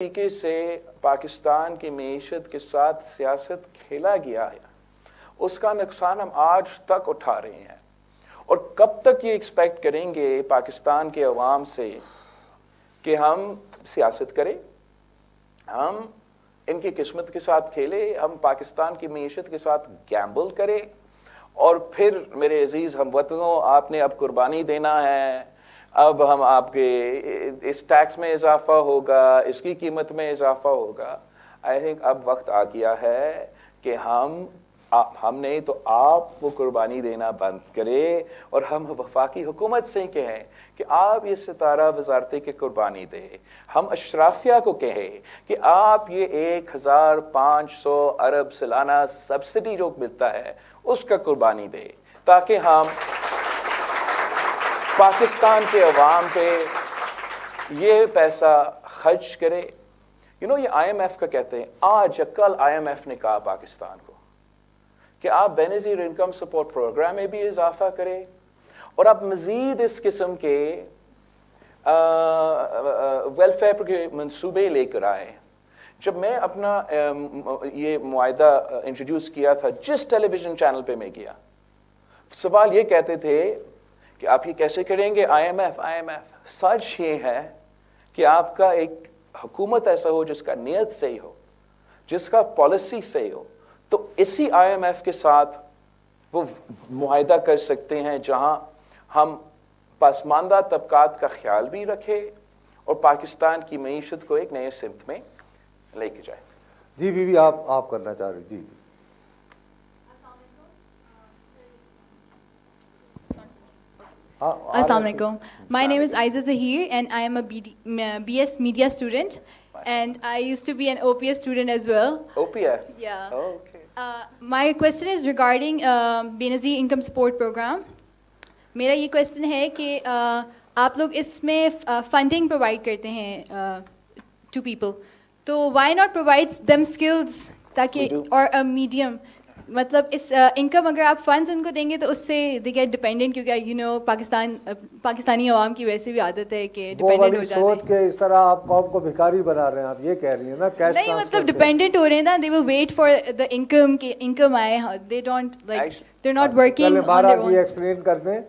तरीके से पाकिस्तान की मीशत के साथ सियासत खेला गया है, उसका नुकसान हम आज तक उठा रहे हैं। और कब तक ये एक्सपेक्ट करेंगे पाकिस्तान के अवाम से कि हम सियासत करें, हम इनकी किस्मत के साथ खेलें, हम पाकिस्तान की मीशत के साथ गैम्बल करें और फिर मेरे अजीज़ हमवतनों आपने अब कुर्बानी देना है, अब हम आपके इस टैक्स में इजाफा होगा, इसकी कीमत में इजाफा होगा। आई थिंक अब वक्त आ गया है कि हम नहीं तो आप वो कुर्बानी देना बंद करें और हम वफाकी हुकूमत से कहें कि आप ये सितारा वजारती की कुर्बानी दें। हम अशराफिया को कहें कि आप ये 1500 अरब सालाना सब्सिडी जो मिलता है उसका कुर्बानी दें, ताकि हम पाकिस्तान के अवाम पे ये पैसा खर्च करे। ये IMF का कहते हैं, आज कल IMF ने कहा पाकिस्तान को कि आप बेनज़ीर इनकम सपोर्ट प्रोग्राम में भी इजाफा करें और आप मज़ीद इस किस्म के वेलफेयर के मंसूबे लेकर आए। जब मैं अपना ये मुआहिदा इंट्रोड्यूस किया था, जिस टेलीविज़न चैनल पे मैं किया, सवाल ये कहते थे कि आप ये कैसे करेंगे IMF। सच ये है कि आपका एक हुकूमत ऐसा हो जिसका नीयत सही हो, जिसका पॉलिसी सही हो, तो इसी IMF के साथ वो मुआहिदा कर सकते हैं जहां हम पसमानदा तबकात का ख्याल भी रखें और पाकिस्तान की मईशत को एक नए सिमत में लेके जाए। जी बीवी, आप करना चाह रही? जी। Assalamualaikum. My name is Aiza Zahir and I am a BS Media student and I used to be an OPS student as well. OPS? Yeah. Oh, okay. My question is regarding Benazir Income Support Program. मेरा ये question है कि आप लोग इसमें funding provide करते हैं to people, तो why not provide them skills ताकि और a medium, मतलब इस इनकम अगर आप फंड्स उनको देंगे तो उससे दे गेट डिपेंडेंट, क्योंकि पाकिस्तानी अवाम की वैसे भी आदत है कि डिपेंडेंट हो जाते हैं। सोच के इस तरह आप कौम को भिखारी बना रहे हैं, आप ये कह रही हैं ना? कैश नहीं, मतलब डिपेंडेंट हो रहे हैं ना, they will wait for the income कि इनकम आए, they don't like they are not working on their own. ये एक्सप्लेन कर दें,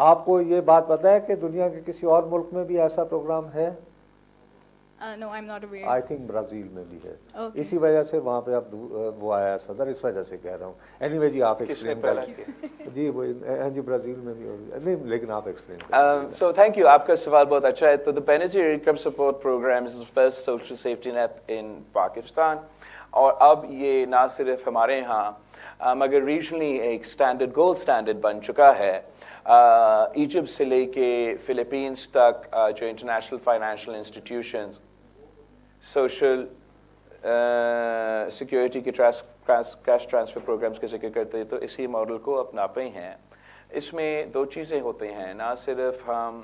आपको ये बात पता है कि दुनिया के किसी और मुल्क में भी ऐसा प्रोग्राम है? No, I'm not aware. I think Brazil में भी है। Okay. इसी वजह से वहाँ पे अब वो आया सदर, इस वजह से कह रहा हूँ। एनीवे जी, आप एक्सप्लेन करें। जी वो जी ब्राज़ील में भी होगी, नहीं लेकिन आप एक्सप्लेन करें। So thank you, आपका सवाल बहुत अच्छा है। तो the Benazir Income Support Program is the first social safety net in Pakistan और अब ये ना सिर्फ हमारे यहाँ मगर रीजनली एक स्टैंडर्ड, गोल्ड स्टैंडर्ड बन चुका है। इजिप्ट से लेके फिलीपींस तक जो international financial institutions social security के कैश ट्रांसफ़र प्रोग्राम्स के जिक्र करते हैं, तो इसी मॉडल को अपनाते हैं। इसमें दो चीज़ें होती हैं, ना सिर्फ हम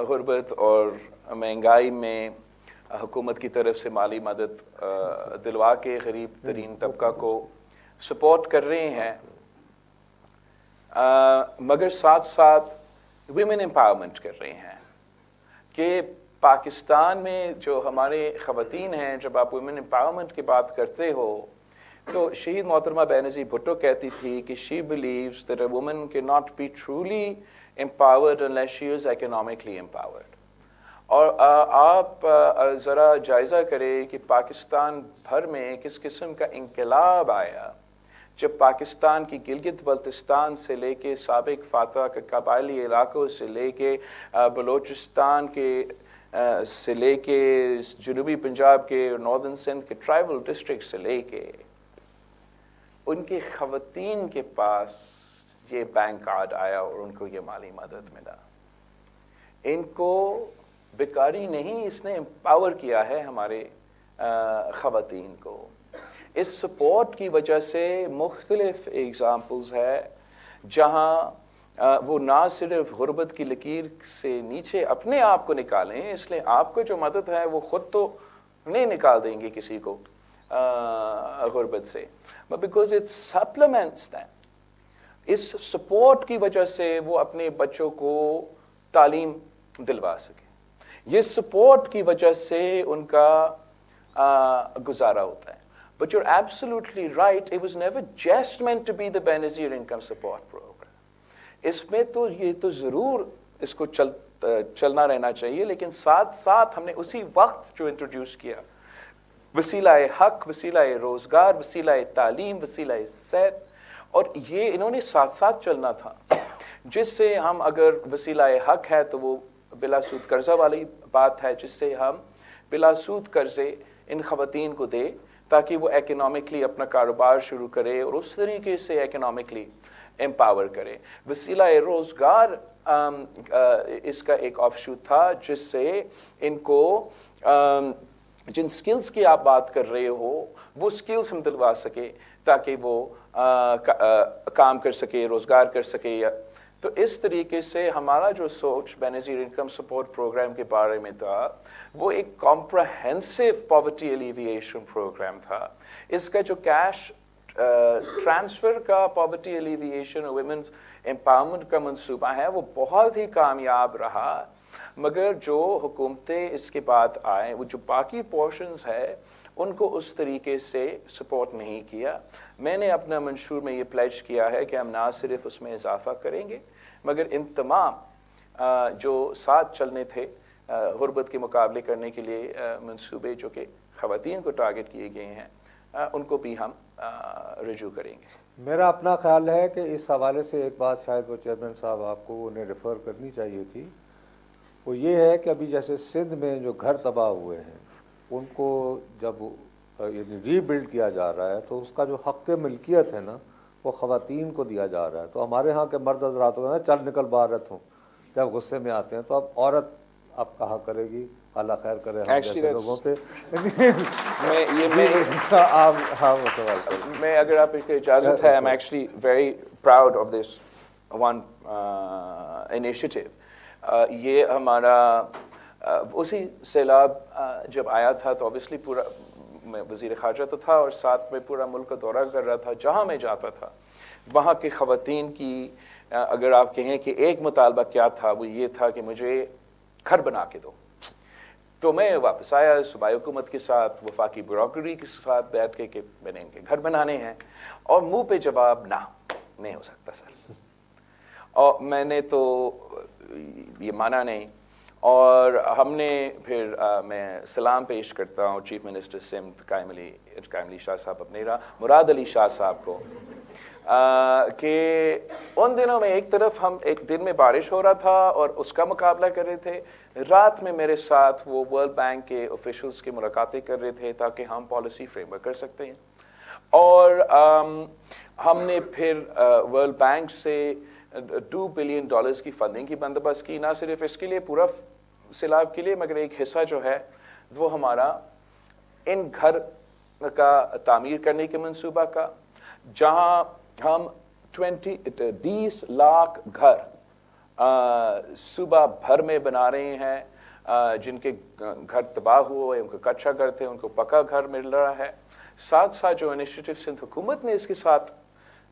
गुर्बत और महंगाई में हुकूमत की तरफ से माली मदद दिलवा के गरीब तरीन तबका को सपोर्ट कर रहे हैं, मगर साथ साथ विमेन एम्पावरमेंट कर रहे हैं कि पाकिस्तान में जो हमारे ख़वातीन हैं, जब आप वुमेन एम्पावरमेंट की बात करते हो तो शहीद मोहतरमा बेनज़ीर भुट्टो कहती थी कि she believes that a woman can not be truly empowered unless she is economically empowered. और आप ज़रा जायज़ा करें कि पाकिस्तान भर में किस किस्म का इंकलाब आया जब पाकिस्तान की गिलगित बल्तिस्तान से लेके साबिक फातह के कबायली इलाकों से लेके बलोचिस्तान के से लेके जनूबी पंजाब के नॉर्दर्न सिंध के ट्राइबल डिस्ट्रिक्ट से लेके उनके ख़वातीन के पास ये बैंक कार्ड आया और उनको ये माली मदद मिला। इनको बेकारी नहीं, इसने एम्पावर किया है हमारे ख़वातीन को। इस सपोर्ट की वजह से मुख्तलिफ एग्ज़ाम्पल्स है जहाँ वो ना सिर्फ गुर्बत की लकीर से नीचे अपने आप को निकालें, इसलिए आपको जो मदद है वो ख़ुद तो नहीं निकाल देंगे किसी को गुर्बत से, but because it supplements them. इस सपोर्ट की वजह से वो अपने बच्चों को तालीम दिलवा सके। ये सपोर्ट की वजह से उनका गुजारा होता है. But you're absolutely right, it was never just meant to be the Benazir income support program. इसमें तो ये तो ज़रूर इसको चलना रहना चाहिए, लेकिन साथ साथ हमने उसी वक्त जो इंट्रोड्यूस किया, वसीलाए हक, वसीलाए रोज़गार, वसीलाए तालीम, वसीलाए सेहत, और ये इन्होंने साथ साथ चलना था, जिससे हम अगर वसीलाए हक है तो वो बिलासूद कर्जा वाली बात है, जिससे हम बिलासूद कर्जे इन ख़वातीन को दे ताकि वो इकोनॉमिकली अपना कारोबार शुरू करे और उस तरीके से इकोनॉमिकली एम्पावर करे. वसीलाए रोज़गार इसका एक ऑफशूट था, जिससे इनको जिन स्किल्स की आप बात कर रहे हो वो स्किल्स हम दिलवा सके ताकि वो काम कर सके, रोज़गार कर सके. तो इस तरीके से हमारा जो सोच बेनज़ीर इनकम सपोर्ट प्रोग्राम के बारे में था, वो एक कॉम्प्रहेंसिव पॉवर्टी एलिविएशन प्रोग्राम था. इसका जो कैश ट्रांसफ़र का पॉवर्टी एलिविएशन और वुमेन्स एम्पावरमेंट का मंसूबा है वो बहुत ही कामयाब रहा, मगर जो हुकूमतें इसके बाद आए वो जो बाकी पोर्शंस है उनको उस तरीके से सपोर्ट नहीं किया. मैंने अपना मंशूर में ये प्लेज किया है कि हम ना सिर्फ उसमें इजाफा करेंगे, मगर इन तमाम जो साथ चलने थे गुरबत के मुकाबले करने के लिए मंसूबे जो कि ख़वातीन को टारगेट किए गए हैं, उनको भी हम रजू करेंगे. मेरा अपना ख्याल है कि इस हवाले से एक बात शायद वो चेयरमैन साहब आपको उन्हें रेफ़र करनी चाहिए थी, वो ये है कि अभी जैसे सिंध में जो घर तबाह हुए हैं उनको जब यानी रीबिल्ड किया जा रहा है तो उसका जो हक़ मिल्कियत है ना वो ख़वातीन को दिया जा रहा है. तो हमारे यहाँ के मर्द हज़रात हो ना, चल निकल बारत हों, जब गुस्से में आते हैं तो अब औरत अब कहा करेगी, अल्लाह खैर करे हम जैसे लोगों पे. मैं अगर आप इसकी इजाज़त है, I am actually very proud of this one initiative. ये हमारा उसी सैलाब जब आया था तो ऑब्वियसली पूरा मैं वज़ीर ख़ारजा तो था और साथ में पूरा मुल्क का दौरा कर रहा था. जहाँ मैं जाता था वहाँ के ख़वातीन की अगर आप कहें कि एक मुतालबा क्या था, वो ये था कि मुझे घर बना के दो. तो मैं वापस आया सूबाई हुकूमत के साथ, वफाकी ब्यूरोक्रेसी के साथ बैठ के मैंने इनके घर बनाने हैं, और मुंह पे जवाब ना, नहीं हो सकता सर. और मैंने तो ये माना नहीं, और हमने फिर मैं सलाम पेश करता हूँ चीफ मिनिस्टर सिंध कायम अली शाह साहब, अपने मुराद अली शाह साहब को, कि उन दिनों में एक तरफ हम एक दिन में बारिश हो रहा था और उसका मुकाबला कर रहे थे, रात में मेरे साथ वो वर्ल्ड बैंक के ऑफिशियल्स की मुलाकातें कर रहे थे ताकि हम पॉलिसी फ्रेमवर्क कर सकते हैं. और हमने फिर वर्ल्ड बैंक से $2 बिलियन की फंडिंग की बंदोबस्त की, ना सिर्फ इसके लिए पूरा सैलाब के लिए, मगर एक हिस्सा जो है वो हमारा इन घर का तामीर करने के मंसूबा का, जहाँ हम 20 लाख घर सूबा भर में बना रहे हैं. जिनके घर तबाह हुए, उनको कच्चा घर थे, उनको पक्का घर मिल रहा है. साथ साथ जो इनिशिएटिव सिंध हुकूमत ने इसके साथ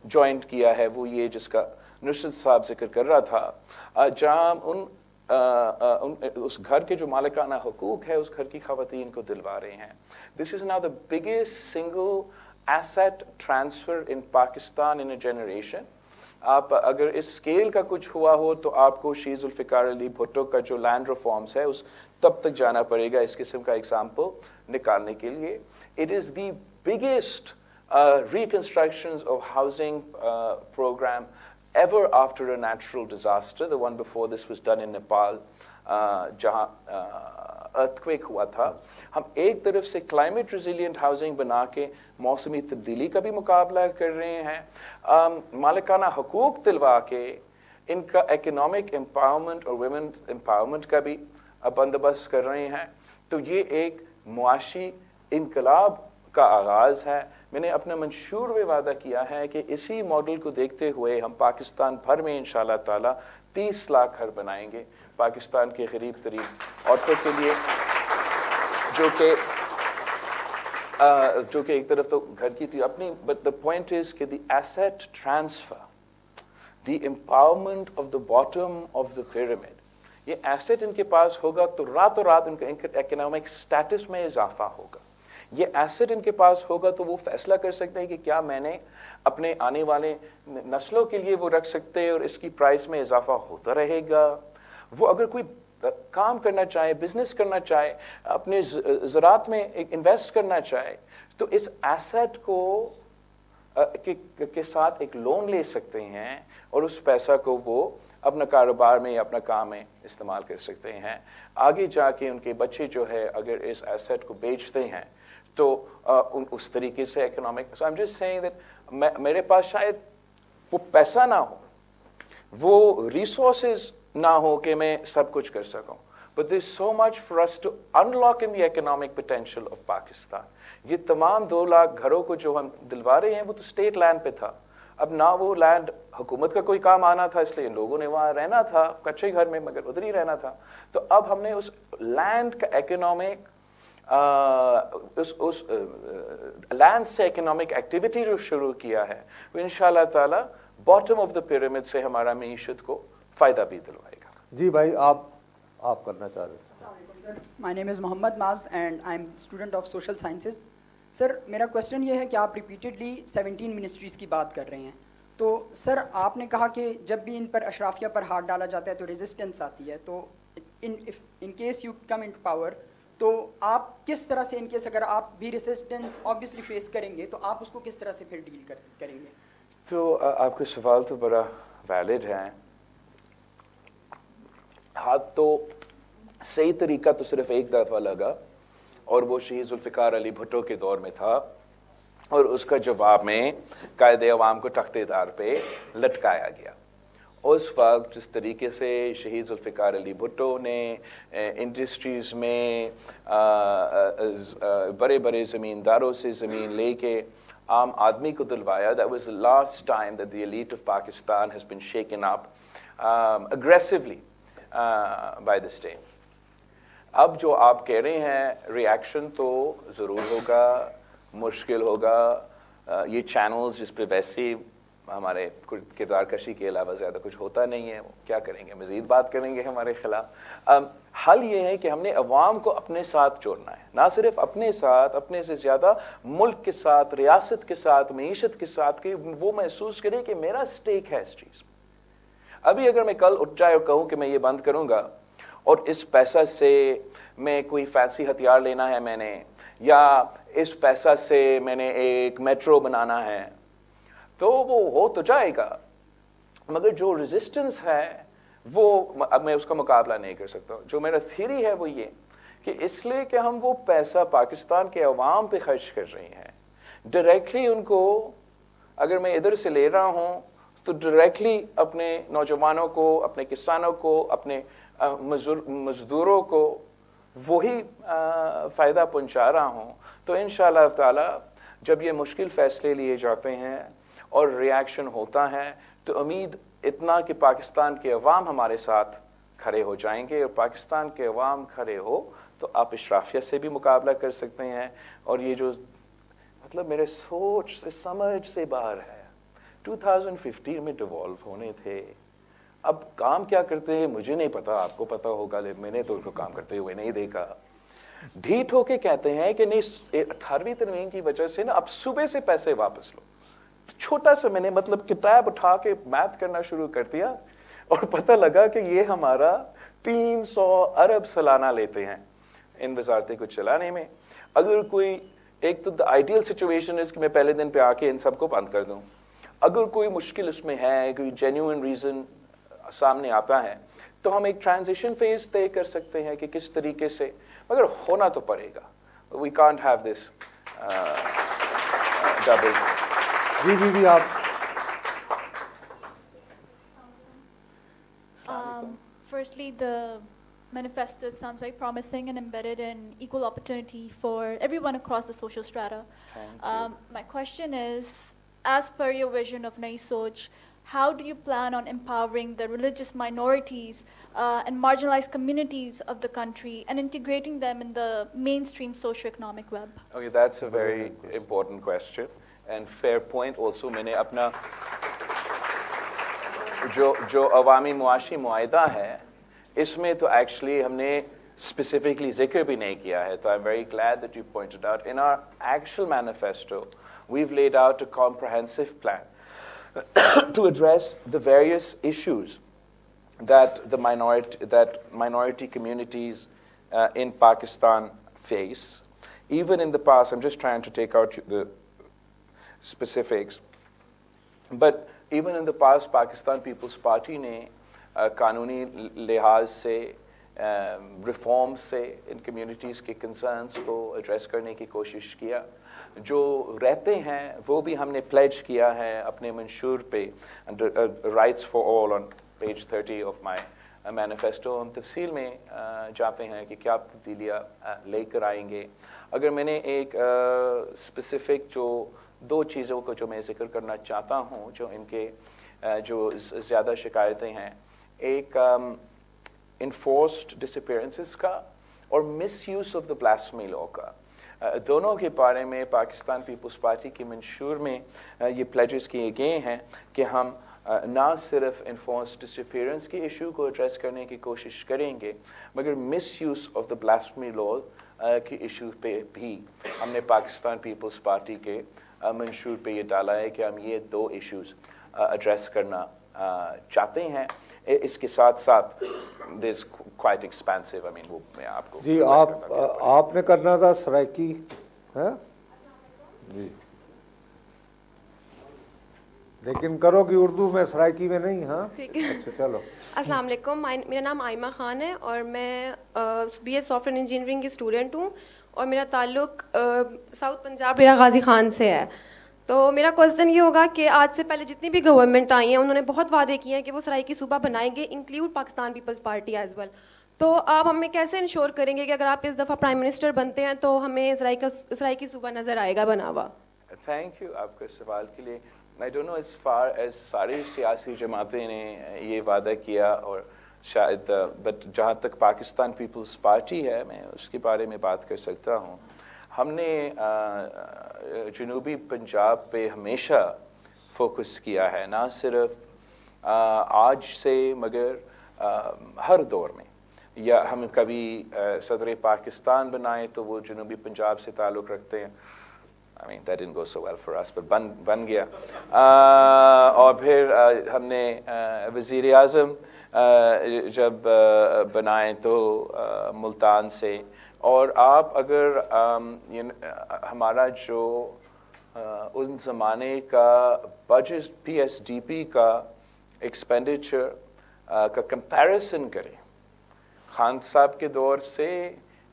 ज्वाइंट किया है वो ये जिसका नुसरत साहब जिक्र कर रहा था, जहाँ उस घर के जो मालिकाना हुकूक है उस घर की ख़वातीन को दिलवा रहे हैं. This is now the biggest single asset transfer in Pakistan in a generation. आप अगर इस स्केल का कुछ हुआ हो तो आपको शीज़ ज़ुल्फ़िकार अली भुट्टो का जो लैंड रिफॉर्म्स है उस तब तक जाना पड़ेगा इस किस्म का एग्जाम्पल निकालने के लिए. It is the biggest reconstructions of housing program ever after a natural disaster. The one before this was done in Nepal, जहाँ earthquake हुआ था. हम एक तरफ से climate resilient housing बना के मौसमी तब्दीली का भी मुकाबला कर रहे हैं, मालिकाना हुकूक दिलवा के इनका economic empowerment और women empowerment का भी बंदोबस्त कर रहे हैं. तो ये एक मुआशी इनकलाब का आगाज़ है. मैंने अपने मंशूर में वादा किया है कि इसी मॉडल को देखते हुए हम पाकिस्तान भर में इंशाअल्लाह ताला 30 लाख घर बनाएंगे पाकिस्तान के गरीब तरीन औरतों के लिए, जो कि एक तरफ तो घर की थी अपनी, बट द पॉइंट इज कि the asset transfer, the empowerment of the bottom of the pyramid ये एसेट इनके पास होगा तो रातों रात इनका इकोनॉमिक स्टेटस में इजाफा होगा। ये एसेट इनके पास होगा तो वो फैसला कर सकते हैं कि क्या मैंने अपने आने वाले नस्लों के लिए वो रख सकते हैं और इसकी प्राइस में इजाफा होता रहेगा। वो अगर कोई काम करना चाहे, बिजनेस करना चाहे, अपने ज़रात में इन्वेस्ट करना चाहे, तो इस एसेट को के साथ एक लोन ले सकते हैं और उस पैसा को वो अपना कारोबार में या अपना काम में इस्तेमाल कर सकते हैं। आगे जाके उनके बच्चे जो है अगर इस एसेट को बेचते हैं तो उस तरीके से economic, so I am just saying that मेरे पास शायद वो पैसा ना हो, वो रिसोर्सेज ना हो कि मैं सब कुछ कर सकूं, but there is so much for us to unlock in the economic potential of Pakistan. ये तमाम 2 लाख घरों को जो हम दिलवा रहे हैं वो तो स्टेट लैंड पे था, अब ना वो लैंड हुकूमत का कोई काम आना था, इसलिए लोगों ने वहाँ रहना था कच्चे घर में, मगर उधर ही रहना था। तो अब हमने उस लैंड का इकोनॉमिक उस लैंड से इकोनॉमिक एक्टिविटी जो शुरू किया है वो इंशाल्लाह ताला बॉटम ऑफ द पिरामिड से हमारा मीशत को फ़ायदा भी दिलवाएगा। जी भाई, आप करना चाह रहे थे। My name is Mohammad Maz and I'm student of social sciences. Sir मेरा क्वेश्चन ये है कि आप रिपीटेडली 17 मिनिस्ट्रीज़ की बात कर रहे हैं, तो सर आपने कहा कि जब भी इन पर अशराफिया पर हाथ डाला जाता है तो रेजिस्टेंस आती है, तो in case you come in power, तो आप किस तरह से, इन केस अगर आप भी रेजिस्टेंस ऑब्वियसली फेस करेंगे तो आप उसको किस तरह से फिर डील करेंगे? तो आपका सवाल तो बड़ा वैलिड है। हाथ तो सही तरीका तो सिर्फ एक दफ़ा लगा और वो शहीद जुल्फ़िकार अली भुट्टो के दौर में था, और उसका जवाब में कायदे अवाम को तख्तेदार पे लटकाया गया। उस वक्त जिस तरीके से शहीद जुल्फ़िकार अली भुट्टो ने इंडस्ट्रीज़ में बड़े बड़े ज़मींदारों से ज़मीन लेके आम आदमी को दिलवाया, that was the last time that the elite of Pakistan has been shaken up aggressively by the state. अब जो आप कह रहे हैं रिएक्शन तो ज़रूर होगा, मुश्किल होगा। ये चैनल्स जिस पे वैसे हमारे किरदार कशी के अलावा ज़्यादा कुछ होता नहीं है, वो क्या करेंगे, मज़ीद बात करेंगे हमारे ख़िलाफ़। हल ये है कि हमने अवाम को अपने साथ जोड़ना है, ना सिर्फ अपने साथ, अपने से ज़्यादा मुल्क के साथ, रियासत के साथ, मईशत के साथ, कि वो महसूस करें कि मेरा स्टेक है इस चीज़ में। अभी अगर मैं कल उठ जाए और कहूँ कि मैं ये बंद करूँगा और इस पैसा से मैं कोई फैंसी हथियार लेना है मैंने, या इस पैसा से मैंने एक मेट्रो बनाना है, तो वो हो तो जाएगा, मगर जो रेजिस्टेंस है वो अब मैं उसका मुकाबला नहीं कर सकता। जो मेरा थ्योरी है वो ये कि इसलिए कि हम वो पैसा पाकिस्तान के अवाम पे खर्च कर रहे हैं, डायरेक्टली उनको, अगर मैं इधर से ले रहा हूँ तो डायरेक्टली अपने नौजवानों को, अपने किसानों को, अपने मजदूरों को वही फ़ायदा पहुंचा रहा हूं। तो इंशाअल्लाह ताला जब ये मुश्किल फ़ैसले लिए जाते हैं और रिएक्शन होता है तो उम्मीद इतना कि पाकिस्तान के अवाम हमारे साथ खड़े हो जाएंगे, और पाकिस्तान के अवाम खड़े हो तो आप इशराफिया से भी मुकाबला कर सकते हैं। और ये जो मतलब मेरे सोच से समझ से बाहर है, 2015 में डिवॉल्व होने थे, अब काम क्या करते हैं मुझे नहीं पता, आपको पता होगा, मैंने तो उनको काम करते हुए नहीं देखा। ढीठ होके कहते हैं कि नहीं 18वीं तरमीम की वजह से ना अब सुबह से पैसे वापस लो। छोटा सा मैंने मतलब किताब उठा के मैथ करना शुरू कर दिया और पता लगा कि ये हमारा 300 अरब सालाना लेते हैं इन वजारतें को चलाने में। अगर कोई एक तो आइडियल सिचुएशन है कि मैं पहले दिन पे आके इन सबको बंद कर दूं, अगर कोई मुश्किल उसमें है, कोई जेन्युइन रीज़न सामने आता है, तो हम एक ट्रांजिशन फेज तय कर सकते हैं कि किस तरीके से, मगर होना तो पड़ेगा। We can't have this double. जी आप। Firstly, the manifesto sounds very promising and embedded in equal opportunity for everyone across the social strata. My question is, as per your vision of Nai Soch, how do you plan on empowering the religious minorities and marginalized communities of the country and integrating them in the mainstream socio-economic web? Okay, that's a very important question and fair point also. मैंने अपना जो अवामी मुआशी मुआहिदा है اس میں تو actually ہم نے specifically ذکر بھی نہیں کیا ہے. تو I'm very glad that you pointed out. In our actual manifesto, we've laid out a comprehensive plan to address the various issues that minority communities in Pakistan face. Even in the past, I'm just trying to take out the specifics, but even in the past, Pakistan People's Party نے قانونی لحاظ سے reform سے ان communities کے concerns کو address کرنے کی کوشش کیا. جو رہتے ہیں وہ بھی ہم نے پلیج کیا ہے اپنے منشور پہ, rights for all on page 30 of my manifesto. ہم تفصیل میں جاتے ہیں کہ کیا تبدیلیاں لے کر آئیں گے. اگر میں نے ایک اسپیسیفک جو 2 چیزوں کو جو میں ذکر کرنا چاہتا ہوں جو ان کے جو زیادہ شکایتیں ہیں, ایک انفورسڈ ڈسپیئرنسز کا اور misuse of the blasphemy law کا. دونوں کے بارے میں پاکستان پیپلز پارٹی کے منشور میں یہ پلیجز کیے گئے ہیں کہ ہم نہ صرف انفورسڈ ڈسپیئرنس کے ایشو کو ایڈریس کرنے کی کوشش کریں گے مگر misuse of the blasphemy law کے ایشو پہ بھی ہم نے پاکستان پیپلز پارٹی کے منشور پہ یہ ڈالا ہے کہ ہم یہ 2 ایشوز ایڈریس کرنا چاہتے ہیں. اس کے ساتھ ساتھ دس quite expansive, I mean وہ میں آپ کو جی آپ نے کرنا تھا سرائکی ہے جی, لیکن کرو گی اردو میں, سرائکی میں نہیں. ہاں ٹھیک ہے. اچھا چلو. السلام علیکم, میرا نام آئمہ خان ہے اور میں B A software engineering کی اسٹوڈنٹ ہوں اور میرا تعلق ساؤتھ پنجاب ریرا غازی خان سے ہے. تو میرا کوسچن یہ ہوگا کہ آج سے پہلے جتنی بھی گورنمنٹ آئی ہیں انہوں نے بہت وعدے کیے ہیں کہ وہ سرائکی صوبہ بنائیں گے, include Pakistan peoples party as well. تو آپ ہمیں کیسے انشور کریں گے کہ اگر آپ اس دفعہ پرائم منسٹر بنتے ہیں تو ہمیں سرائکی صوبہ نظر آئے گا بنا ہوا؟ تھینک یو آپ کے سوال کے لیے. I don't know as far as ساری سیاسی جماعتیں نے یہ وعدہ کیا اور شاید بٹ جہاں تک پاکستان پیپلز پارٹی ہے میں اس کے بارے میں بات کر سکتا ہوں. ہم نے جنوبی پنجاب پہ ہمیشہ فوکس کیا ہے, نہ صرف آج سے مگر ہر دور میں. یا ہم کبھی صدر پاکستان بنائے تو وہ جنوبی پنجاب سے تعلق رکھتے ہیں. I mean that didn't go so well for us, but بن گیا. اور پھر ہم نے وزیر اعظم جب بنائے تو ملتان سے. اور آپ اگر ہمارا جو ان زمانے کا budget P S D P کا ایکسپینڈیچر کا کمپیریزن کریں خان صاحب کے دور سے,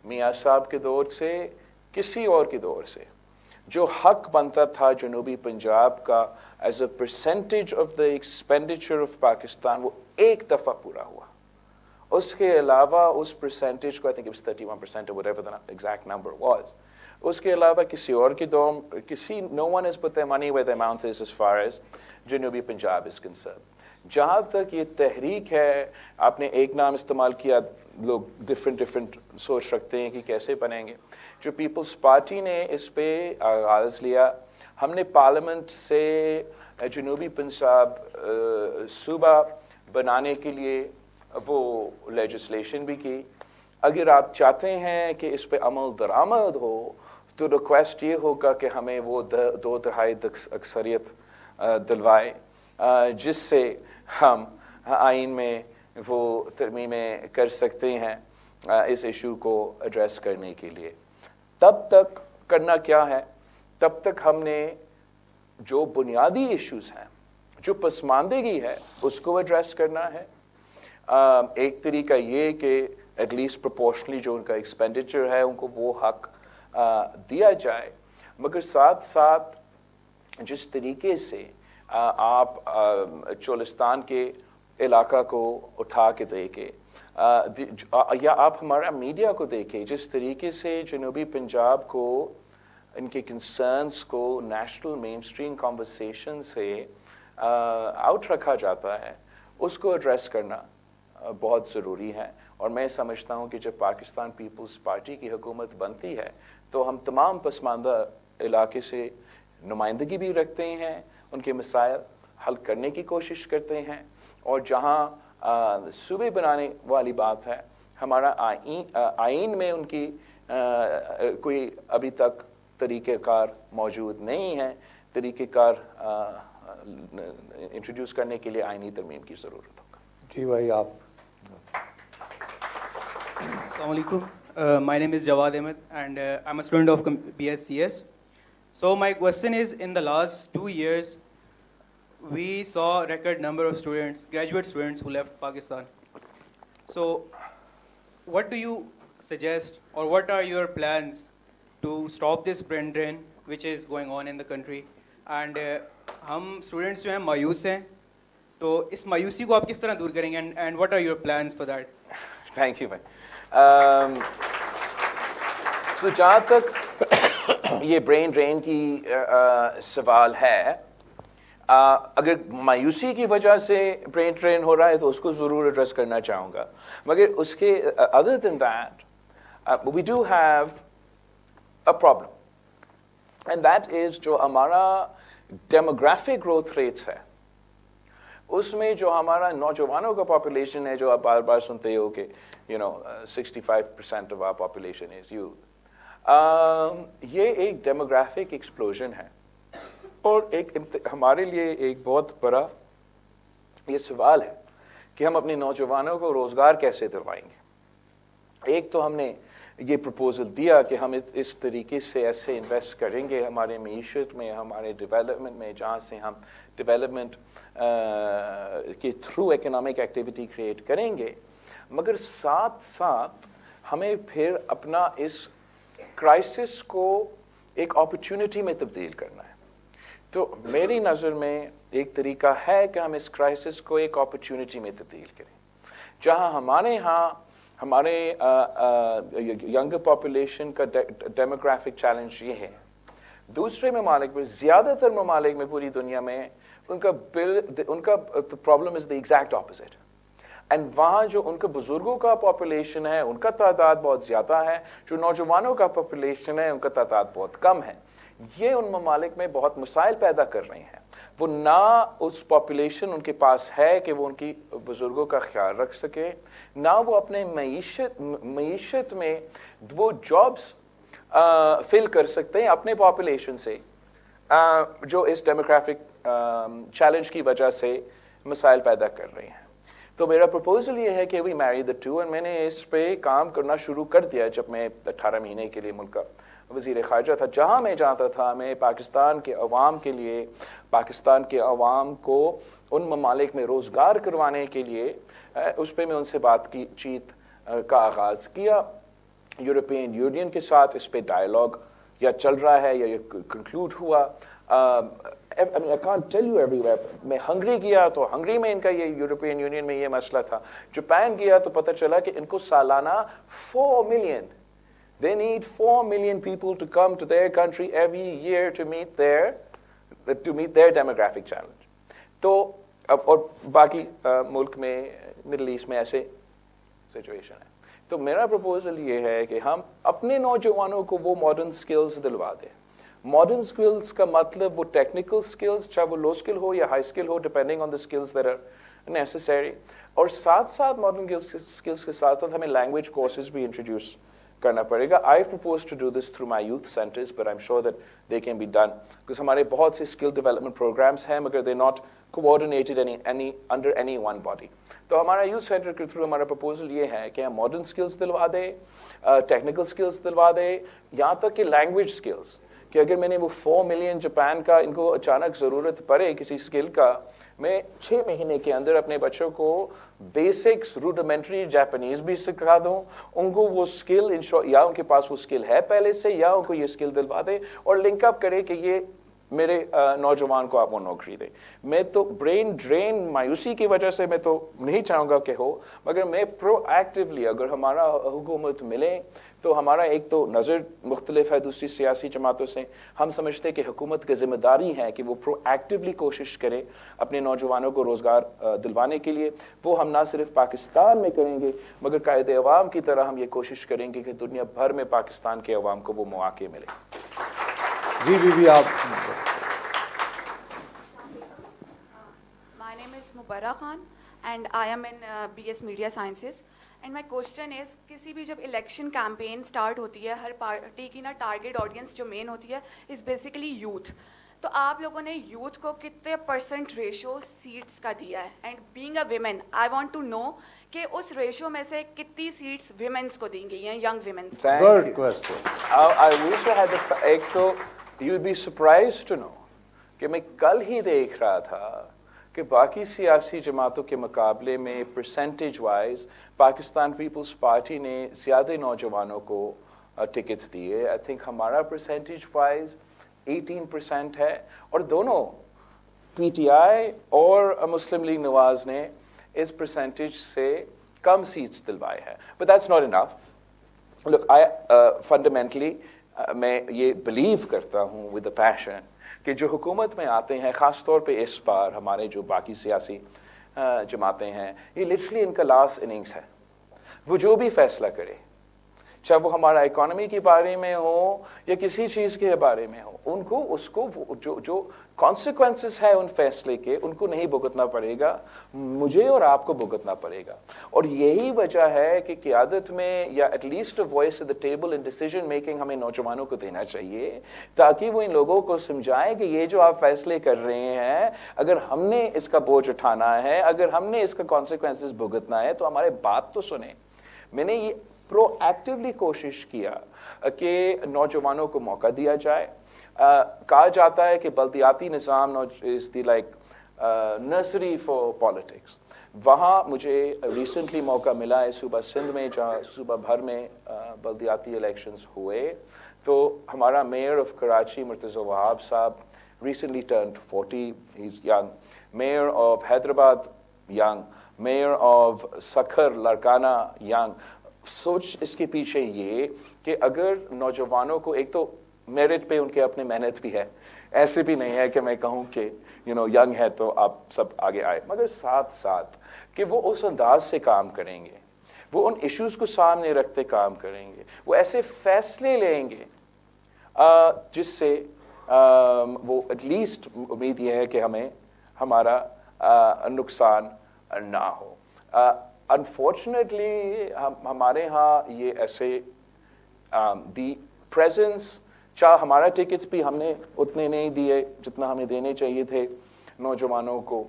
میاں صاحب کے دور سے, کسی اور کے دور سے, جو حق بنتا تھا جنوبی پنجاب کا as a percentage of the expenditure of Pakistan, وہ ایک دفعہ پورا ہوا. اس کے علاوہ اس پرسنٹیج کو I think it was 31% or whatever the exact number was. اس کے علاوہ کسی اور کی no one has put their money where their mouth is as far as جنوبی پنجاب is concerned. جہاں تک یہ تحریک ہے, آپ نے ایک نام استعمال کیا, لوگ ڈفرینٹ سوچ رکھتے ہیں کہ کیسے بنیں گے. جو پیپلز پارٹی نے اس پہ آغاز لیا, ہم نے پارلیمنٹ سے جنوبی پنجاب صوبہ بنانے کے لیے وہ لیجسلیشن بھی کی. اگر آپ چاہتے ہیں کہ اس پہ عمل درآمد ہو تو ریکویسٹ یہ ہوگا کہ ہمیں وہ 2/3 اکثریت دلوائے جس سے ہم آئین میں وہ ترمیمیں کر سکتے ہیں اس ایشو کو ایڈریس کرنے کے لیے. تب تک کرنا کیا ہے, تب تک ہم نے جو بنیادی ایشوز ہیں, جو پسماندگی ہے, اس کو ایڈریس کرنا ہے. ایک طریقہ یہ کہ ایٹ لیسٹ پروپورشنلی جو ان کا ایکسپینڈیچر ہے ان کو وہ حق دیا جائے, مگر ساتھ ساتھ جس طریقے سے آپ چولستان کے علاقہ کو اٹھا کے دیکھیں یا آپ ہمارا میڈیا کو دیکھیں, جس طریقے سے جنوبی پنجاب کو ان کے کنسرنس کو نیشنل مین اسٹریم کنورسیشن سے آؤٹ رکھا جاتا ہے, اس کو ایڈریس کرنا بہت ضروری ہے. اور میں سمجھتا ہوں کہ جب پاکستان پیپلز پارٹی کی حکومت بنتی ہے تو ہم تمام پسماندہ علاقے سے نمائندگی بھی رکھتے ہیں, ان کے مسائل حل کرنے کی کوشش کرتے ہیں, اور جہاں सूबे बनाने वाली बात है। हमारा आइन में उनकी कोई अभी तक तरीक़ेकार मौजूद नहीं है। तरीक़ेकार इंट्रोड्यूस करने के लिए आइनी तरमीम की ज़रूरत होगा। जी भाई आप। Assalamu alaikum. My name is Jawad Ahmed and I'm a student of BScs. So my question is, in the last 2 years, we saw a record number of students, graduate students who left Pakistan. So what do you suggest or what are your plans to stop this brain drain which is going on in the country? And हम students जो हैं मायूस हैं, तो इस मायूसी को आप किस तरह दूर करेंगे and what are your plans for that? Thank you भाई। तो जहाँ तक ये ब्रेन ड्रेन की सवाल है, अगर मायूसी की वजह से ब्रेन ड्रेन हो रहा है तो उसको ज़रूर एड्रेस करना चाहूँगा, मगर उसके other than that we do have a problem and that is जो हमारा demographic growth rates है, उसमें जो हमारा नौजवानों का पॉपुलेशन है, जो आप बार बार सुनते हो कि 65% of our population is youth, ये एक डेमोग्राफिक एक्सप्लोजन है और हमारे लिए एक बहुत बड़ा ये सवाल है कि हम अपने नौजवानों को रोज़गार कैसे दिलवाएंगे। एक तो हमने ये प्रपोज़ल दिया कि हम इस तरीके से ऐसे इन्वेस्ट करेंगे हमारे मीशत में, हमारे डेवलपमेंट में, जहाँ से हम डेवलपमेंट के थ्रू इकोनॉमिक एक्टिविटी क्रिएट करेंगे, मगर साथ साथ हमें फिर अपना इस क्राइसिस को एक अपॉर्चुनिटी में तब्दील करना है। तो मेरी नज़र में एक तरीका है कि हम इस क्राइसिस को एक अपॉर्चुनिटी में तब्दील करें, जहाँ हमारे यहाँ हमारे यंगर पॉपुलेशन का डेमोग्राफिक चैलेंज ये है। दूसरे ममालिक में, ज़्यादातर ममालिक में पूरी दुनिया में उनका problem is the exact opposite, and वहाँ जो उनके बुज़ुर्गों का पॉपुलेशन है उनका तादाद बहुत ज़्यादा है, जो नौजवानों का पॉपुलेशन है उनका तादाद बहुत कम है। ये उन ममालिक में बहुत मसाइल पैदा कर रहे हैं। वो ना उस पॉपुलेशन उनके पास है कि वो उनकी बुज़ुर्गों का ख्याल रख सके, ना वो अपने मईशत में वो जॉब्स फिल कर सकते हैं अपने पॉपुलेशन से, जो इस डेमोग्राफिक चैलेंज की वजह से मसाइल पैदा कर रहे हैं। तो मेरा प्रपोजल ये है कि वी मैरी द टू, और मैंने इस पे काम करना शुरू कर दिया जब मैं 18 महीने के लिए मुल्क का वज़ीर ख़ारिजा था। जहाँ मैं जाता था, मैं पाकिस्तान के अवाम के लिए, पाकिस्तान के अवाम को उन ममालिक में रोज़गार करवाने के लिए उस पर मैं उनसे बातचीत का आगाज़ किया। यूरोपियन यूनियन के साथ इस पर डायलॉग या चल रहा है या कंक्लूड हुआ। I can't tell you everywhere. मैं हंगरी गया तो हंगरी में इनका ये यूरोपियन यूनियन में ये मसला था। जापान गया तो पता चला कि इनको सालाना 4 million, they need 4 million people to come to their country every year to meet their demographic challenge. तो अब और बाकी मुल्क में, मिडल ईस्ट में ऐसे सिचुएशन है। तो मेरा प्रपोजल ये है कि हम अपने नौजवानों को वो मॉडर्न स्किल्स दिलवा दें। मॉडर्न स्किल्स का मतलब वो टेक्निकल स्किल्स, चाहे वो लो स्किल हो या हाई स्किल हो, depending on the skills that are necessary, और साथ साथ मॉडर्न स्किल्स के साथ साथ हमें लैंग्वेज कोर्सेज भी इंट्रोड्यूस करना पड़ेगा। I propose to do this through my youth centres, but I am sure that they can be done, because हमारे बहुत से स्किल डेवलपमेंट प्रोग्राम्स हैं मगर they not coordinated under any one body. तो हमारा यूथ सेंटर के through हमारा proposal ये है कि हम मॉडर्न स्किल्स दिलवा दें, टेक्निकल स्किल्स दिलवा दें, यहाँ तक कि लैंग्वेज स्किल्स, कि अगर मैंने वो 4 मिलियन जापान का इनको अचानक ज़रूरत पड़े किसी स्किल का, मैं 6 महीने के अंदर अपने बच्चों को बेसिक्स रूडिमेंट्री जापानीज़ भी सिखा दूँ, उनको वो स्किल या उनके पास वो स्किल है पहले से या उनको ये स्किल दिलवा दे और लिंक अप करे कि ये मेरे नौजवान को आप वो नौकरी दें। मैं तो ब्रेन ड्रेन मायूसी की वजह से मैं तो नहीं चाहूँगा कि हो, मगर मैं प्रोएक्टिवली अगर हमारा हुकूमत मिले तो हमारा एक तो नज़र मुख्तलिफ है दूसरी सियासी जमातों से, हम समझते हैं कि हुकूमत की ज़िम्मेदारी है कि वो प्रोएक्टिवली कोशिश करे अपने नौजवानों को रोज़गार दिलवाने के लिए। वो हम ना सिर्फ पाकिस्तान में करेंगे मगर कायदे अवाम की तरह हम ये कोशिश करेंगे कि दुनिया भर में पाकिस्तान के अवाम को वो मौके मिले। जी आप। My name is Mubarak Khan and I am in BS Media Sciences. And my question is, किसी भी जब इलेक्शन कैंपेन स्टार्ट होती है, हर पार्टी की ना टारगेट ऑडियंस जो मेन होती है इज़ बेसिकली यूथ. तो आप लोगों ने यूथ को कितने % रेशो सीट्स का दिया है? And being a women, I want to know कि उस रेशो में से कितनी सीट्स विमेंस को दी गई हैं, यंग विमेंस को? Good question. I wish I had एक तो you'd be surprised to know कि मैं कल ही देख रहा था कि बाकी सियासी जमातों के मुकाबले में percentage wise Pakistan peoples party ने ज़्यादा नौजवानों को टिकट्स दिए. आई थिंक हमारा परसेंटेज वाइज 18% है, और दोनों PTI और मुस्लिम लीग नवाज ने इस परसेंटेज से कम सीट्स दिलवाए हैं. But that's not enough. Look, I fundamentally मैं ये बिलीव करता हूँ विद अ पैशन कि जो हुकूमत में आते हैं, ख़ास तौर पे इस बार हमारे जो बाकी सियासी जमातें हैं, ये लिटरली इनका लास्ट इनिंग्स है. वो जो भी फैसला करे, चाहे वो हमारा इकोनॉमी के बारे में हो या किसी चीज़ के बारे में हो, उनको उसको जो कॉन्सिक्वेंसेस है उन फैसले के, उनको नहीं भुगतना पड़ेगा, मुझे और आपको भुगतना पड़ेगा. और यही वजह है कि क़यादत में या at least voice at the table in decision making हमें नौजवानों को देना चाहिए, ताकि वो इन लोगों को समझाएं कि ये जो आप फैसले कर रहे हैं, अगर हमने इसका बोझ उठाना है, अगर हमने इसका कॉन्सिक्वेंसेस भुगतना है, तो हमारे बात तो सुने. मैंने ये प्रोएक्टिवली कोशिश किया कि नौजवानों को मौका दिया जाए. कहा जाता है कि बल्दियाती निज़ाम is the like nursery for politics. वहाँ मुझे रिसेंटली मौका मिला है सूबा सिंध में, जहाँ सूबा भर में बल्दियाती इलेक्शंस हुए. तो हमारा मेयर ऑफ कराची मुर्तज़ा वहाब साहब recently turned 40. He's young. Mayor of Hyderabad, young. Mayor of Sakhar, Larkana, young. सोच इसके पीछे ये कि अगर नौजवानों को, एक तो मेरिट पे उनके अपने मेहनत भी है, ऐसे भी नहीं है कि मैं कहूँ कि यंग है तो आप सब आगे आए, मगर साथ साथ कि वो उस अंदाज से काम करेंगे, वो उन इश्यूज़ को सामने रखते काम करेंगे, वो ऐसे फैसले लेंगे जिससे वो एटलीस्ट उम्मीद ये है कि हमें हमारा नुकसान ना हो. अनफॉर्चुनेटली हमारे यहाँ ये ऐसे दी प्रेजेंस, चाहे हमारा टिकट्स भी हमने उतने नहीं दिए जितना हमें देने चाहिए थे नौजवानों को,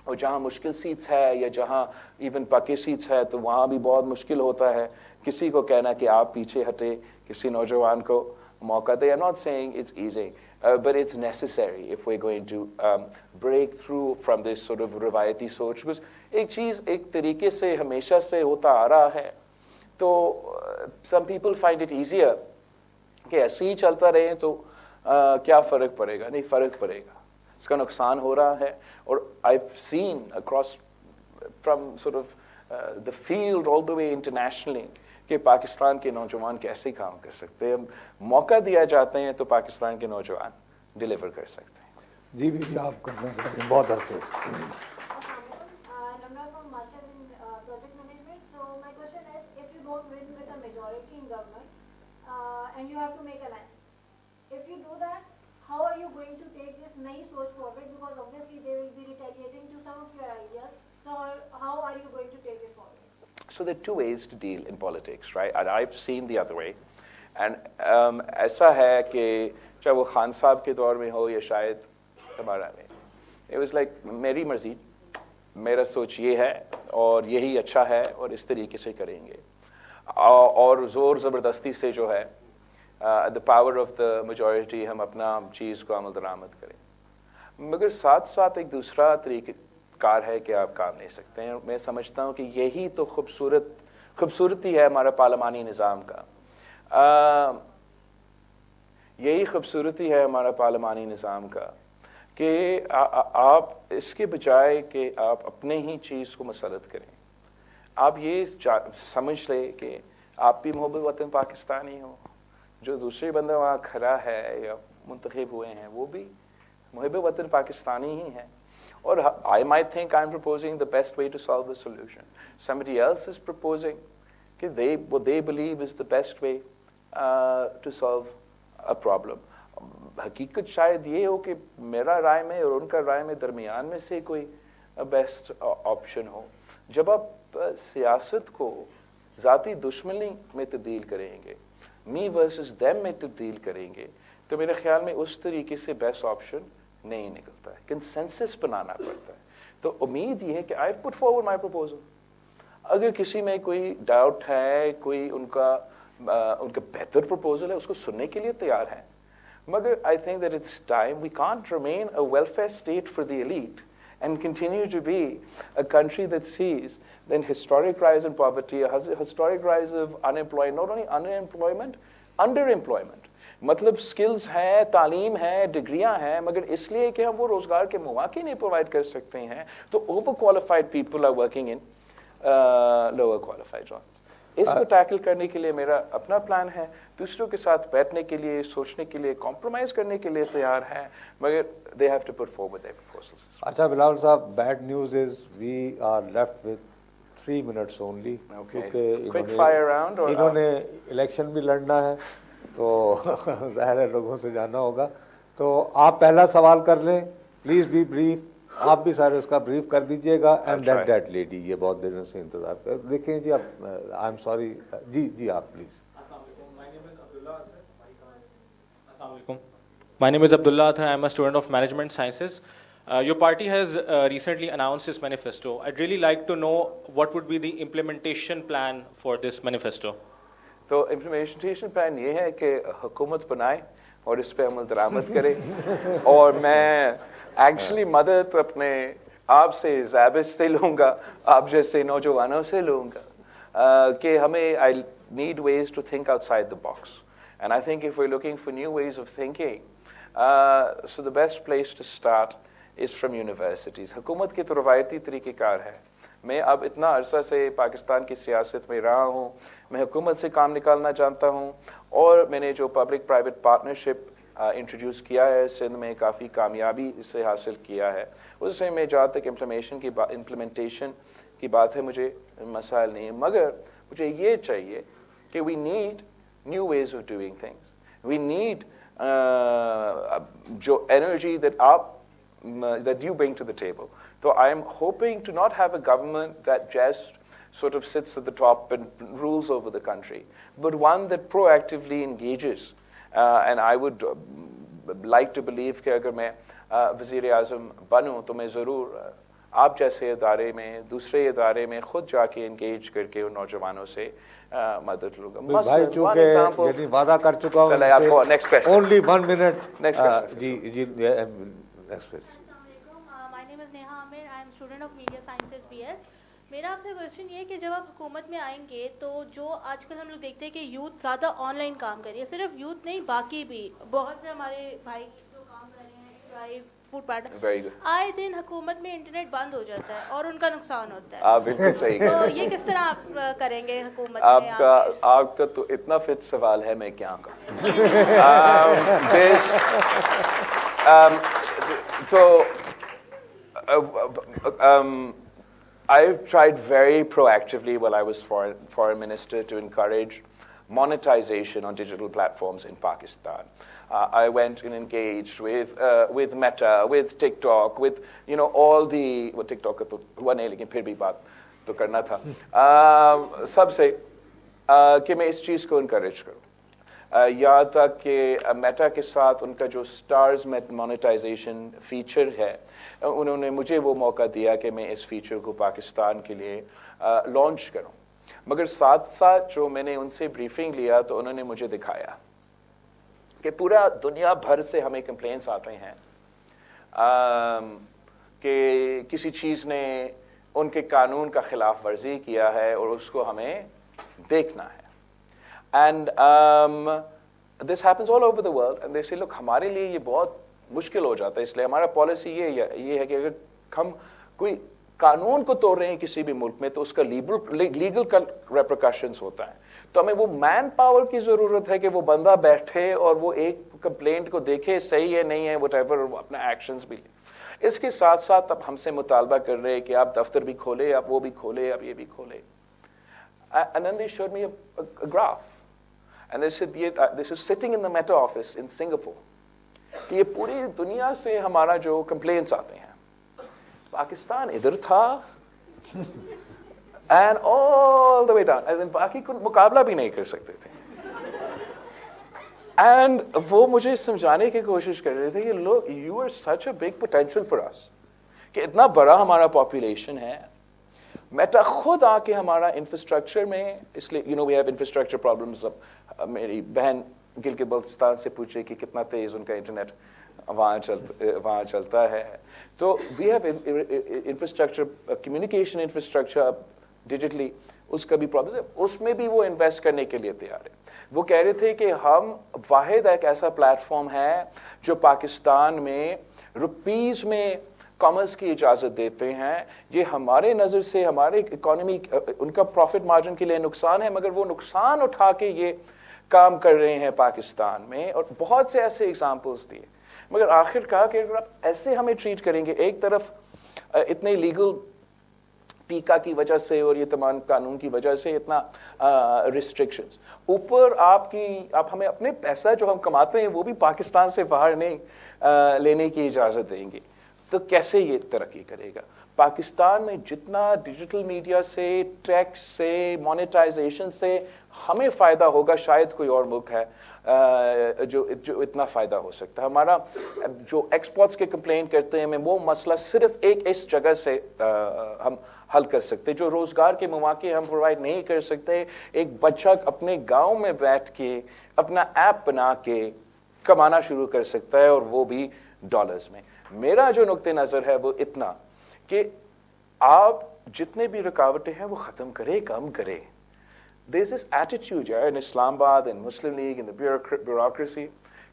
और जहाँ मुश्किल सीट्स है या जहाँ इवन पक्के सीट्स है तो वहाँ भी बहुत मुश्किल होता है किसी को कहना कि आप पीछे हटे, किसी नौजवान को मौका दे. I'm not saying it's easy, but it's necessary if we're going to break through from this sort of रिवायती सोच. because एक चीज़ एक तरीके से हमेशा से होता आ रहा है, तो some people find it easier कि ऐसे ही चलता रहे तो क्या फ़र्क पड़ेगा. नहीं, फ़र्क पड़ेगा, इसका नुकसान हो रहा है. और I've seen across from sort of the field all the way internationally कि पाकिस्तान के नौजवान कैसे काम कर सकते हैं. मौका दिया जाते हैं तो पाकिस्तान के नौजवान डिलीवर कर सकते हैं. जी भी आप करना चाहते हैं बहुत अरसे से. And you have to make alliance. If you do that, how are you going to take this नई सोच forward? Because obviously they will be retaliating to some of your ideas. So how are you going to take it forward? So there are two ways to deal in politics, right? And I've seen the other way. And ऐसा है कि चाहे वो खान साहब के दौर में हो या शायद हमारा में, it was like मेरी मर्जी, मेरा सोच ये है और यही अच्छा है और इस तरीके से करेंगे, और ज़ोर ज़बरदस्ती से जो है the power of the majority हम अपना चीज़ को अमल दरामद करें. मगर साथ साथ एक दूसरा तरीक़ाकार है कि आप काम ले सकते हैं. मैं समझता हूँ कि यही तो खूबसूरती है हमारा पार्लिमानी निज़ाम का. यही खूबसूरती है हमारा पार्लिमानी निज़ाम का कि आप इसके बजाय कि आप अपने ही चीज़ को मसलत करें, आप ये समझ लें कि आप भी मोहब्बत वतन पाकिस्तानी हो, जो दूसरे बंदा वहाँ खड़ा है या मुंतखब हुए हैं वो भी मोहब्बत वतन पाकिस्तानी ही हैं. और I might think I'm proposing the best way to solve the solution. Somebody else is proposing कि what they believe is the best way to solve a problem. हकीकत शायद ये हो कि मेरा राय में और उनका राय में दरमियान में से कोई बेस्ट ऑप्शन हो। जब आप सियासत को ज़ाती दुश्मनी में तब्दील करेंगे, मी वर्सेस देम में तब्दील करेंगे, तो मेरे ख्याल में उस तरीके से बेस्ट ऑप्शन नहीं निकलता है, कंसेंसस बनाना पड़ता है। तो उम्मीद ये है कि I put forward my proposal, अगर किसी में कोई डाउट है, कोई उनका बेहतर प्रपोजल है, उसको सुनने के लिए तैयार है, मगर I think that it's time, we can't remain a welfare state for the elite and continue to be a country that sees the historic rise in poverty, a historic rise of unemployment, not only unemployment, underemployment. मतलब skills हैं, तालीम है, डिग्रियां हैं, मगर इसलिए कि हम वो रोजगार के मौके नहीं प्रोवाइड कर सकते हैं, तो over qualified people are working in lower qualified jobs. इसको टैकल करने के लिए मेरा अपना प्लान है, दूसरों के साथ बैठने के लिए, सोचने के लिए, कॉम्प्रोमाइज़ करने के लिए तैयार हैं, मगर they have to put forward their proposals. अच्छा बिलावल साहब, bad news is we are left with 3 minutes only, क्योंकि इन्होंने इलेक्शन भी लड़ना है, तो ज़ाहिर है लोगों से जाना होगा। तो आप पहला सवाल कर लें, प्लीज़ बी ब्रीफ, आप भी सारे उसका ब्रीफ कर दीजिएगा। एंड दैट लेडी, ये बहुत देर से इंतज़ार कर, देखें जी, आप आई एम सॉरी, जी आप please. My name is Abdullah Athar. I am a student of Management Sciences. Your party has recently announced this manifesto. I'd really like to know what would be the implementation plan for this manifesto. तो implementation plan ये है कि हुकूमत बनाए और इस पे अमल दरामद करे, और मैं एक्चुअली मदद अपने आप से, ज़ैबिस से लूँगा, आप जैसे नौजवानों से लूँगा, कि हमें I need ways to think outside the box, and I think if we are looking for new ways of thinking, so the best place to start is from universities. हुकूमत के तो रवायती तरीक़ेकार है, मैं अब इतना अरसा से पाकिस्तान की सियासत में रहा हूँ, मैं हुकूमत से काम निकालना जानता हूँ, और मैंने जो पब्लिक प्राइवेट पार्टनरशिप इंट्रोड्यूस किया है सिंध में, काफ़ी कामयाबी इससे हासिल किया है। उससे मैं जहाँ तक इम्प्लीमेंटेशन की बात है, मुझे मसाइल नहीं है, मगर मुझे ये चाहिए कि we need new ways of doing things, we need जो energy that you bring to the table. So I am hoping to not have a government that just sort of sits at the top and rules over the country, but one that proactively engages. And I would like to believe कि अगर मैं वज़ीर आज़म बनूँ तो मैं ज़रूर आप जैसे इदारे में, दूसरे इदारे में खुद जाके इंगेज करके उन नौजवानों से मदद लूँगा। भाई चूँकि यदि वादा कर चुका हूँ, चले आपको next question, only 1 minute। Next question जी next question. My name is Neha Aamir, I am student of media sciences BS। मेरा आपसे क्वेश्चन ये है कि जब आप हुकूमत में आएंगे तो जो आजकल हम लोग देखते हैं कि यूथ ज़्यादा ऑनलाइन काम कर रही है, सिर्फ यूथ नहीं बाकी भी बहुत से हमारे भाई जो काम कर रहे हैं, ड्राइव, फूड पैटर्न, आए दिन हुकूमत में इंटरनेट बंद हो जाता है और उनका नुकसान होता है। आप बिल्कुल सही तो ये किस तरह आप करेंगे हुकूमत में? आपका तो इतना फिट सवाल है, मैं क्या कहूँ। I've tried very proactively while I was foreign minister to encourage monetization on digital platforms in Pakistan. I went and engaged with Meta, with TikTok, with all the TikTok का तो हुआ नहीं, लेकिन फिर भी बात तो करना था सबसे कि मैं इस चीज़ को encourage करूँ। यहाँ तक कि मेटा के साथ उनका जो स्टार्स मोनेटाइजेशन फीचर है, उन्होंने मुझे वो मौका दिया कि मैं इस फीचर को पाकिस्तान के लिए लॉन्च करूं, मगर साथ साथ जो मैंने उनसे ब्रीफिंग लिया तो उन्होंने मुझे दिखाया कि पूरा दुनिया भर से हमें कंप्लेंट्स आते हैं कि किसी चीज़ ने उनके कानून का खिलाफ वर्जी किया है और उसको हमें देखना है। And this happens all over the world, and they say, look, हमारे लिए ये बहुत मुश्किल हो जाता है, इसलिए हमारा पॉलिसी ये है कि अगर हम कोई कानून को तोड़ रहे हैं किसी भी मुल्क में तो उसका लीगल रेपरकशंस होता है। तो हमें वो मैन पावर की ज़रूरत है कि वो बंदा बैठे और वो एक कंप्लेंट को देखे सही है नहीं है व्हाटएवर, अपना एक्शंस भी ले। इसके साथ साथ अब हमसे मुतालबा कर रहे हैं कि आप दफ्तर भी खोले, आप वो भी खोले, आप ये भी खोले। And then they showed me a graph. And they said, this is sitting in the Meta office in Singapore. कि ये पूरी दुनिया से हमारा जो complaints आते हैं, पाकिस्तान इधर था and all the way down, as in बाकी कोई मुकाबला भी नहीं कर सकते थे। and वो मुझे समझाने की कोशिश कर रहे थे कि लोग, you are such a big potential for us, कि इतना बड़ा हमारा पॉपुलेशन है। मेटा खुद आके हमारा इंफ्रास्ट्रक्चर में, इसलिए you know we have infrastructure problems. अब मेरी बहन गिलगित बल्तिस्तान से पूछे कि कितना तेज़ उनका इंटरनेट वहाँ चलता है, तो we have infrastructure, communication infrastructure digitally, उसका भी प्रॉब्लम है, उसमें भी वो इन्वेस्ट करने के लिए तैयार है। वो कह रहे थे कि हम वाहिद एक ऐसा प्लेटफॉर्म है जो पाकिस्तान में रुपीज़ में कॉमर्स की इजाज़त देते हैं। ये हमारे नज़र से हमारे इकोनॉमी, उनका प्रॉफिट मार्जिन के लिए नुकसान है, मगर वो नुकसान उठा के ये काम कर रहे हैं पाकिस्तान में, और बहुत से ऐसे एग्जांपल्स दिए। मगर आखिरकार कि अगर आप ऐसे हमें ट्रीट करेंगे, एक तरफ इतने लीगल पीका की वजह से और ये तमाम कानून की वजह से इतना रिस्ट्रिक्शंस, ऊपर आप हमें अपने पैसा जो हम कमाते हैं वो भी पाकिस्तान से बाहर नहीं लेने की इजाज़त देंगे, तो कैसे ये तरक्की करेगा? पाकिस्तान में जितना डिजिटल मीडिया से, टैक्स से, मोनेटाइजेशन से हमें फ़ायदा होगा, शायद कोई और मुल्क है जो इतना फ़ायदा हो सकता है। हमारा जो एक्सपोर्ट्स के कंप्लेन करते हैं, मैं वो मसला सिर्फ एक इस जगह से हम हल कर सकते, जो रोज़गार के मौके हम प्रोवाइड नहीं कर सकते। एक बच्चा अपने गांव में बैठ के अपना ऐप बना के कमाना शुरू कर सकता है, और वो भी डॉलर्स में। मेरा जो नुक्ते नज़र है वो इतना कि आप जितने भी रुकावटें हैं वो ख़त्म करें, कम करें। There's this attitude in Islamabad and Muslim League and the bureaucracy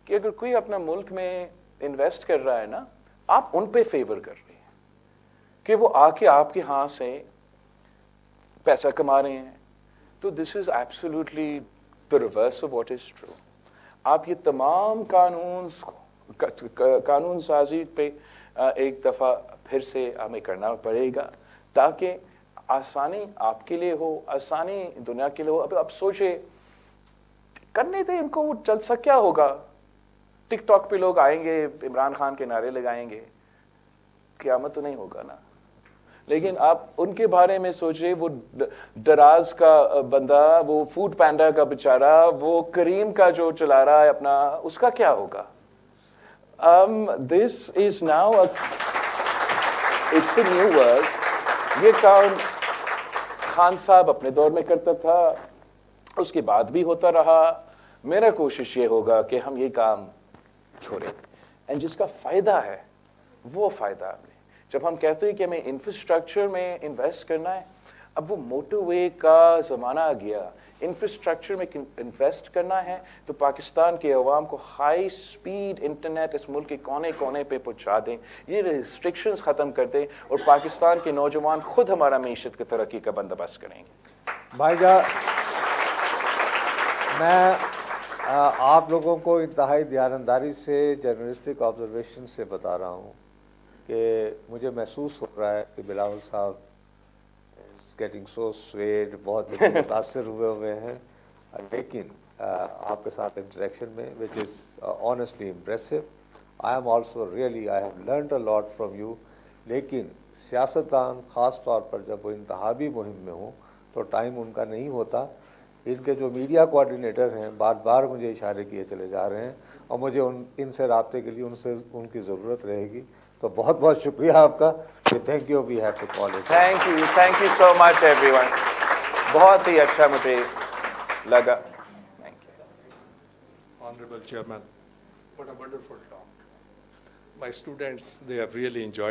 कि अगर कोई अपना मुल्क में इन्वेस्ट कर रहा है ना, आप उन पे फेवर कर रहे हैं कि वो आके आपके हाथ से पैसा कमा रहे हैं। तो this is absolutely the reverse of what is true. आप ये तमाम कानून साजी पे एक दफ़ा फिर से हमें करना पड़ेगा, ताकि आसानी आपके लिए हो, आसानी दुनिया के लिए हो। अब सोचे, करने दे इनको, वो जलसा क्या होगा? टिकटॉक पे लोग आएंगे, इमरान खान के नारे लगाएंगे, क़यामत तो नहीं होगा ना। लेकिन आप उनके बारे में सोचे, वो दराज का बंदा, वो फूड पैंडा का बेचारा, वो करीम का जो चला रहा है अपना, उसका क्या होगा? This is now it's a new world। ये काम खान साहब अपने दौर में करता था, उसके बाद भी होता रहा। मेरा कोशिश ये होगा कि हम ये काम छोड़ें, एंड जिसका फ़ायदा है वो फ़ायदा हमें। जब हम कहते हैं कि हमें इंफ्रास्ट्रक्चर में इन्वेस्ट करना है, अब वो मोटरवे का ज़माना आ गया, इंफ्रास्ट्रक्चर में इन्वेस्ट करना है तो पाकिस्तान के अवाम को हाई स्पीड इंटरनेट इस मुल्क के कोने कोने पे पहुँचा दें, ये रिस्ट्रिक्शंस ख़त्म कर दें, और पाकिस्तान के नौजवान खुद हमारा मीशत की तरक्की का बंदोबस्त करेंगे। भाईजान, मैं आप लोगों को इंतहाई दयानंदारी से, जर्नलिस्टिक ऑब्जर्वेशन से बता रहा हूँ कि मुझे महसूस हो रहा है कि बिलावल साहब गेटिंग सो स्वेड, बहुत मुतासर हुए हैं, लेकिन आपके साथ इंटरेक्शन में which is honestly impressive. I am also really, I have learned a lot from you. लेकिन सियासतदान ख़ास तौर पर जब वो इंतहाबी मुहिम में हों तो टाइम उनका नहीं होता। इनके जो मीडिया कोऑर्डिनेटर हैं बार बार मुझे इशारे किए चले जा रहे हैं, और मुझे इनसे रब्ते के लिए उनकी ज़रूरत रहेगी। तो बहुत बहुत शुक्रिया आपका। Thank you, we have to call it. Thank you so much everyone, बहुत ही अच्छा मुझे लगा। Thank you. Honorable Chairman, what a wonderful talk. My students, they have really enjoyed